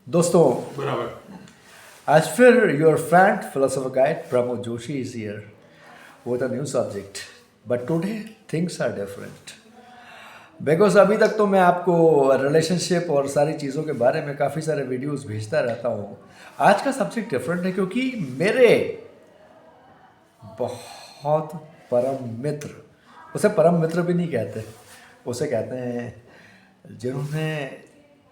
दोस्तों, बराबर। as for your friend, philosopher guide Pramod Joshi is here with a new subject. But today things are different. Because अभी तक तो मैं आपको रिलेशनशिप और सारी चीज़ों के बारे में काफ़ी सारे वीडियोस भेजता रहता हूँ। आज का सब्जेक्ट डिफरेंट है क्योंकि मेरे बहुत परम मित्र, उसे परम मित्र भी नहीं कहते, उसे कहते हैं जिन्होंने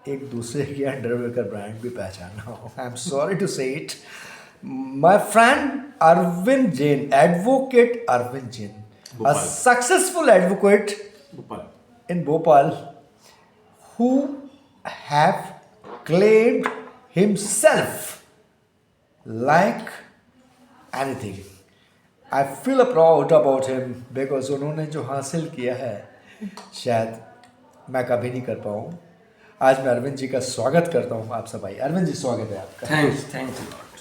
एक दूसरे के अंडरवेयर का ब्रांड भी पहचाना हो। I am sorry to say it, my friend Arvind Jain, advocate Arvind Jain, a Bhopal. successful advocate Bhopal. in Bhopal who have claimed himself like anything. I feel proud about him because उन्होंने जो हासिल किया है शायद मैं कभी नहीं कर पाऊँ। आज मैं अरविंद जी का स्वागत करता हूँ आप सब। भाई अरविंद जी, स्वागत है आपका। Thanks lot.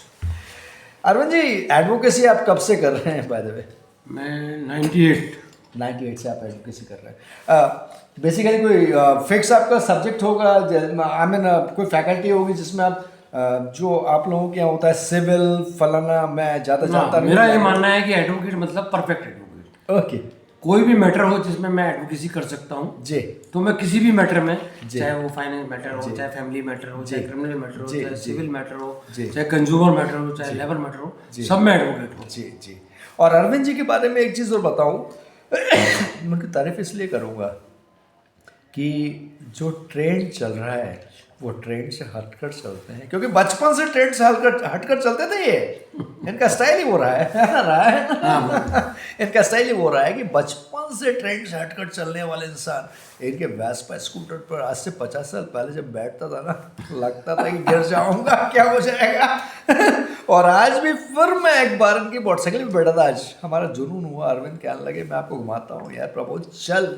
Arvind ji, advocacy आप कब से कर रहे हैं बाय द वे? मैं 98 से आप एडवोकेसी कर रहे हैं। बेसिकली कोई फिक्स आपका सब्जेक्ट होगा, आई मीन कोई फैकल्टी होगी जिसमें आप जो आप लोगों के यहाँ होता है सिविल फलाना, मैं ज़्यादा जानता नहीं। मेरा ये मानना है कि एडवोकेट मतलब परफेक्ट एडवोकेट। ओके कोई भी मैटर हो जिसमें मैं एडवोकेसी कर सकता हूँ जी, तो मैं किसी भी मैटर में, जी। चाहे वो फाइनेंस मैटर हो, जी। चाहे फैमिली मैटर हो, चाहे क्रिमिनल मैटर हो, जी, चाहे जी। सिविल मैटर हो, जी। चाहे कंज्यूमर मैटर हो, चाहे लेबर मैटर हो, जी। सब में एडवोकेट हूँ। जी जी। और अरविंद जी के बारे में एक चीज़ और बताऊँ, मैं उनकी तारीफ इसलिए करूँगा कि जो ट्रेंड चल रहा है वो ट्रेंड से हटकर चलते हैं, क्योंकि बचपन से ट्रेंड से हटकर चलते थे ये। इनका स्टाइल ही वो रहा है ना? इनका स्टाइल ही वो रहा है कि बचपन से ट्रेंड से हटकर चलने वाले इंसान। इनके वेस्पा स्कूटर पर आज से 50 साल पहले जब बैठता था ना, लगता था कि गिर जाऊंगा, क्या हो जाएगा। और आज भी फिर मैं एक बार इनकी मोटरसाइकिल पे बैठा था। आज हमारा जुनून हुआ, अरविंद कहने लगे मैं आपको घुमाता हूँ यार प्रबोध चल।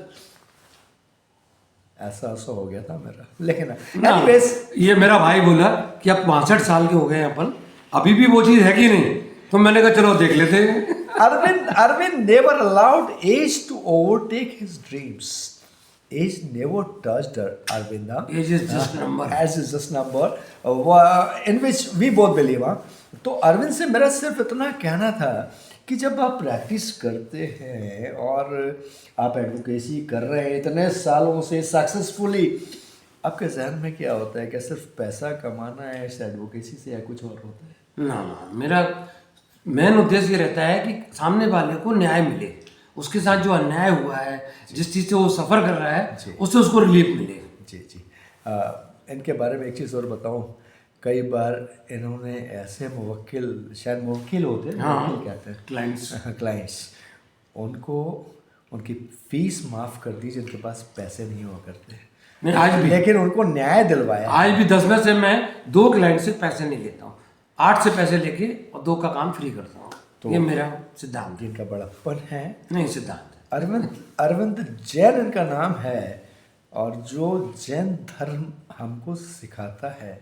ऐसा हो गया था मेरा। लेकिन anyways, ये मेरा भाई बोला कि अब 62 साल के हो गए हैं अपन, अभी भी वो चीज़ है कि नहीं, तो मैंने कहा चलो देख लेते हैं। Arvind never allowed age to overtake his dreams. Age never touched her, Arvinda. Age is just number. Age is just number, in which we both believe. तो अरविंद से मेरा सिर्फ इतना कहना था कि जब आप प्रैक्टिस करते हैं और आप एडवोकेसी कर रहे हैं इतने सालों से सक्सेसफुली, आपके जहन में क्या होता है? क्या सिर्फ पैसा कमाना है इस एडवोकेसी से या कुछ और होता है? ना, मेरा मेन उद्देश्य ये रहता है कि सामने वाले को न्याय मिले, उसके साथ जो अन्याय हुआ है, जिस चीज़ से वो सफ़र कर रहा है, उससे उसको रिलीफ मिले। जी जी। इनके बारे में एक चीज़ और बताऊं, कई बार इन्होंने ऐसे मुवक्किल, शायद मुवक्किल होते हैं, हाँ, मुवक्किल कहते हैं, क्लाइंट्स, उनको उनकी फीस माफ़ कर दी जिनके पास पैसे नहीं हुआ करते। नहीं, आज भी, लेकिन उनको न्याय दिलवाया। आज भी 10 में से मैं 2 क्लाइंट से पैसे नहीं लेता हूँ, 8 से पैसे लेके और 2 का काम फ्री करता हूँ। तो ये मेरा सिद्धांत है। जिनका बड़प्पन है, नहीं, सिद्धांत है। अरविंद जैन इनका नाम है, और जो जैन धर्म हमको सिखाता है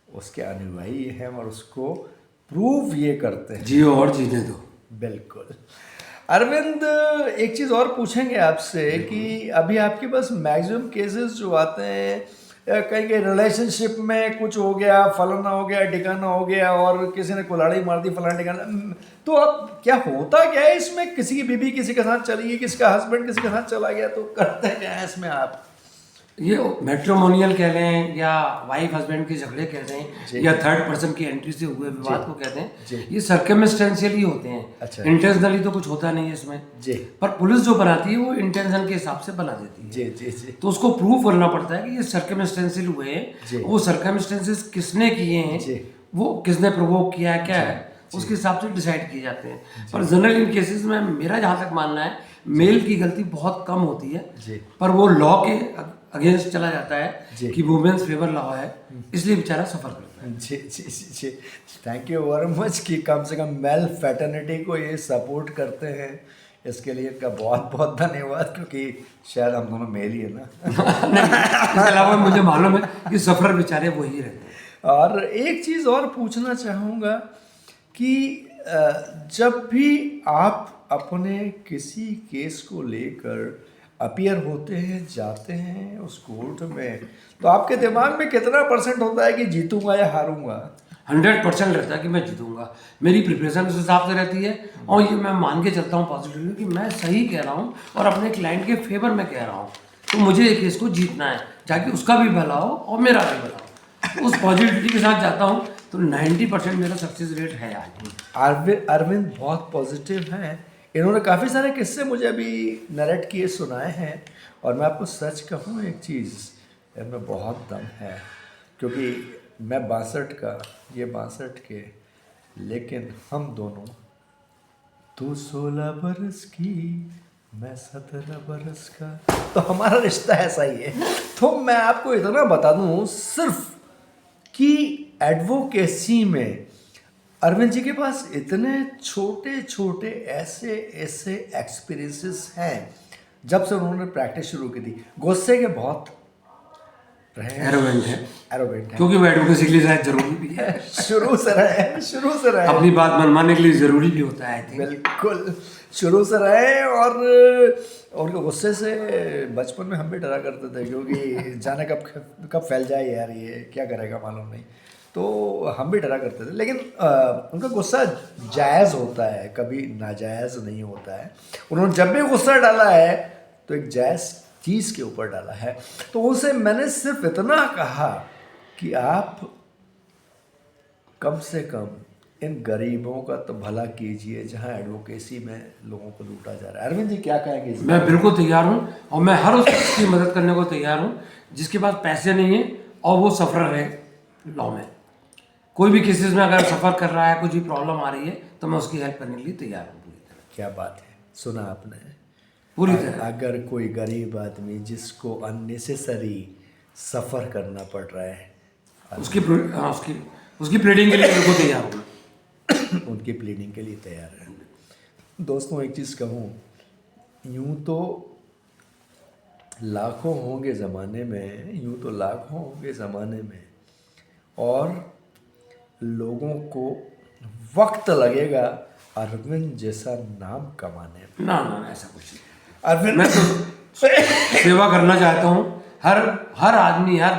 उसके अनुयायी हैं और उसको प्रूव ये करते हैं। जियो और जीने दो। बिल्कुल। अरविंद, एक चीज़ और पूछेंगे आपसे कि अभी आपके पास मैक्सिमम केसेस जो आते हैं, कहीं के रिलेशनशिप में कुछ हो गया, फलाना हो गया, ठिकाना हो गया, और किसी ने कुल्हाड़ी मार दी, फलाना ठिकाना, तो अब क्या होता क्या है इसमें? किसी की बीवी किसी के साथ चली गई, किसी का हस्बैंड किसी के साथ चला गया, तो करते क्या है इसमें आप? ये मैट्रिमोनियल कह रहे हैं या वाइफ हस्बैंड के झगड़े कह रहे हैं या थर्ड पर्सन की एंट्री से हुए विवाद को कहते हैं, ये सर्कमस्टेंशियल ही होते हैं। अच्छा। इंटेंशनली तो कुछ होता नहीं है इसमें जी। पर पुलिस जो बनाती है वो इंटेंशन के हिसाब से बना देती है। जी जी जी। तो उसको प्रूव करना पड़ता है कि ये सर्कमस्टेंशियल हुए हैं, वो सर्कमस्टेंसेस किसने किए हैं, वो किसने प्रोवोक किया है, क्या है, उसके हिसाब से डिसाइड किए जाते हैं। पर जनरल इन केसेस में मेरा जहाँ तक मानना है, मेल की गलती बहुत कम होती है, पर वो लॉ के अगेंस्ट चला जाता है कि वुमेन्स फेवर लॉ है, इसलिए बेचारा सफर करता है। जी जी जी जी। थैंक यू वेरी मच कि कम से कम मेल फैटर्निटी को ये सपोर्ट करते हैं। इसके लिए इनका बहुत बहुत धन्यवाद, क्योंकि शायद हम दोनों मेल ही है ना। इसके अलावा मुझे मालूम है कि सफर बेचारे वही रहते हैं। और एक चीज़ और पूछना चाहूँगा कि जब भी आप अपने किसी केस को लेकर अपीयर होते हैं, जाते हैं उस कोर्ट में, तो आपके दिमाग में कितना % होता है कि जीतूंगा या हारूंगा? 100% रहता है कि मैं जीतूंगा। मेरी प्रिपरेशन उस हिसाब से रहती है और ये मैं मान के चलता हूँ पॉजिटिवली कि मैं सही कह रहा हूँ और अपने क्लाइंट के फेवर में कह रहा हूँ, तो मुझे एक केस को जीतना है ताकि उसका भी भला हो और मेरा भी भला हो। उस पॉजिटिविटी के साथ जाता हूँ तो 90% मेरा सक्सेस रेट है आज। अरविंद बहुत पॉजिटिव हैं। इन्होंने काफ़ी सारे किस्से मुझे अभी नरेट किए सुनाए हैं, और मैं आपको सच कहूँ एक चीज़, इनमें बहुत दम है, क्योंकि मैं 62 का, ये 62 के, लेकिन हम दोनों, तू 16 बरस की, मैं 17 बरस का, तो हमारा रिश्ता ऐसा ही है। तो मैं आपको इतना बता दूं सिर्फ कि एडवोकेसी में अरविंद जी के पास इतने छोटे छोटे ऐसे ऐसे एक्सपीरियंसेस हैं जब से उन्होंने प्रैक्टिस शुरू की थी। गुस्से के बहुत रहे हैं, एरोगेंट है, एरोगेंट है, क्योंकि वो एडवोकेसी के लिए शायद जरूरी भी है। शुरू से रहे अपनी बात मनवाने के लिए जरूरी भी होता है, I think। बिल्कुल शुरू से रहे। और उनके गुस्से से बचपन में हम भी डरा करते थे, क्योंकि जाने कब फैल जाए यार, ये क्या करेगा मालूम नहीं, तो हम भी डरा करते थे। लेकिन उनका गुस्सा जायज़ होता है, कभी नाजायज़ नहीं होता है। उन्होंने जब भी गुस्सा डाला है तो एक जायज़ चीज़ के ऊपर डाला है। तो उनसे मैंने सिर्फ इतना कहा कि आप कम से कम इन गरीबों का तो भला कीजिए जहां एडवोकेसी में लोगों को लूटा जा रहा है। अरविंद जी क्या कहेंगे? मैं बिल्कुल तैयार हूँ और मैं हर उस की मदद करने को तैयार हूँ जिसके पास पैसे नहीं है और वो सफर है लॉ में। कोई भी केसेस में अगर सफ़र कर रहा है, कुछ भी प्रॉब्लम आ रही है, तो मैं उसकी हेल्प करने के लिए तैयार हूँ पूरी तरह। क्या बात है, सुना आपने? पूरी तरह। अगर कोई गरीब आदमी जिसको अननेसेसरी सफ़र करना पड़ रहा है, उसकी प्लेडिंग के लिए बिल्कुल तैयार हूँ। उनकी प्लीडिंग के लिए तैयार है। दोस्तों एक चीज़ कहूँ, यूँ तो लाखों होंगे ज़माने में, और लोगों को वक्त लगेगा अरविंद जैसा नाम कमाने में। ना ऐसा कुछ नहीं। अरविंद, मैं तो सेवा करना चाहता हूँ। हर आदमी, हर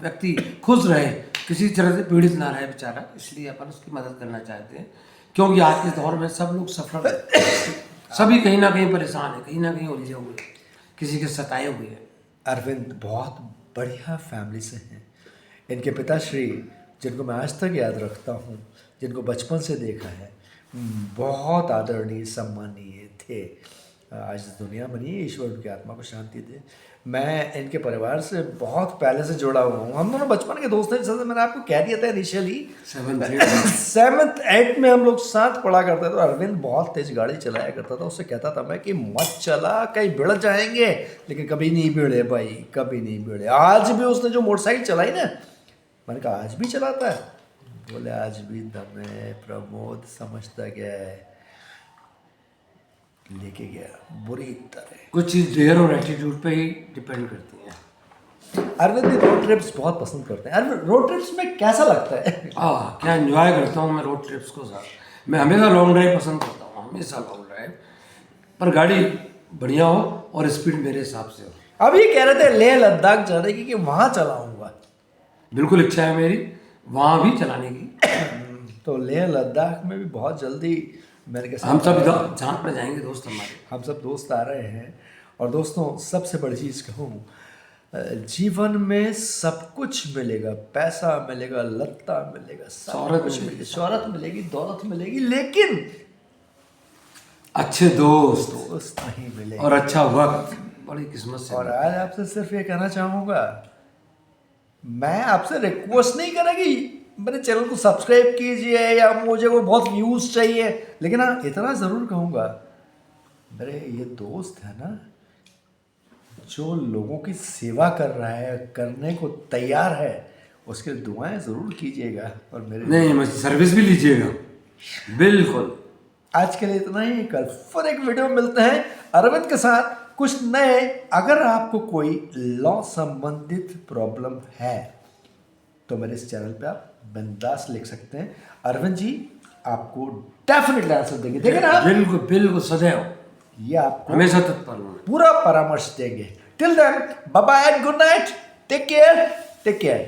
व्यक्ति खुश रहे, किसी तरह से पीड़ित ना रहे बेचारा, इसलिए अपन उसकी मदद करना चाहते हैं। क्योंकि आज के दौर में सब लोग सफर हैं, सभी कहीं ना कहीं परेशान है, कहीं ना कहीं उलझे हुए, किसी के सताए हुए हैं। अरविंद बहुत बढ़िया फैमिली से हैं। इनके पिताश्री, जिनको मैं आज तक याद रखता हूँ, जिनको बचपन से देखा है, बहुत आदरणीय सम्मानीय थे। आज दुनिया में नहीं है, ईश्वर की आत्मा को शांति दे। मैं इनके परिवार से बहुत पहले से जुड़ा हुआ हूँ। हम दोनों बचपन के दोस्त हैं। जैसे मैंने आपको कह दिया था इनिशियली, 7th 8th में हम लोग साथ पढ़ा करते थे। तो अरविंद बहुत तेज गाड़ी चलाया करता था। उससे कहता था मैं कि मत चला, कहीं भिड़ जाएंगे, लेकिन कभी नहीं भिड़े भाई, कभी नहीं भिड़े। आज भी उसने जो मोटरसाइकिल चलाई ना, मैंने कहा आज भी चलाता है? बोले आज भी दम है प्रमोद, समझता क्या है, लेके गया बुरी तरह। कुछ चीज़ डेयर और एटीट्यूड पे ही डिपेंड करती है। अरविंद भी रोड ट्रिप्स बहुत पसंद करते हैं। अरविंद रोड ट्रिप्स में कैसा लगता है? क्या एंजॉय करता हूँ मैं रोड ट्रिप्स को साथ। मैं हमेशा लॉन्ग ड्राइव पसंद करता हूँ, हमेशा लॉन्ग ड्राइव, पर गाड़ी बढ़िया हो और स्पीड मेरे हिसाब से हो। अब ये कह रहे थे लेह लद्दाख जाने की कि वहाँ चलाऊँगा। बिल्कुल इच्छा है मेरी वहाँ भी चलाने की। तो लेह लद्दाख में भी बहुत जल्दी मेरे के साथ हम सब झांक में जाएंगे दोस्त हमारे। हम सब दोस्त आ रहे हैं। और दोस्तों सबसे बड़ी चीज़ कहूँ, जीवन में सब कुछ मिलेगा, पैसा मिलेगा, लत्ता मिलेगा, सब कुछ मिलेगा, शौहरत मिलेगी, दौलत मिलेगी, लेकिन अच्छे दोस्त नहीं मिलेंगे और अच्छा वक्त बड़ी किस्मत से। और आज आपसे सिर्फ ये कहना चाहूँगा, मैं आपसे रिक्वेस्ट नहीं करेगी मेरे चैनल को सब्सक्राइब कीजिए या मुझे वो बहुत व्यूज़ चाहिए, लेकिन हाँ इतना ज़रूर कहूँगा, मेरे ये दोस्त है ना जो लोगों की सेवा कर रहा है, करने को तैयार है, उसके दुआएं ज़रूर कीजिएगा। और मेरे नहीं, सर्विस भी लीजिएगा बिल्कुल। आज के लिए इतना ही। कल फिर एक वीडियो में मिलते हैं अरविंद के साथ कुछ नए। अगर आपको कोई लॉ संबंधित प्रॉब्लम है तो मेरे इस चैनल पे आप बिंदास लिख सकते हैं। अरविंद जी आपको डेफिनेटली आंसर देंगे। देखें ना, बिल्कुल बिल्कुल सदैव ये आपको हमेशा तत्पर हूँ। पूरा परामर्श देंगे। Till then bye bye and good night, take care.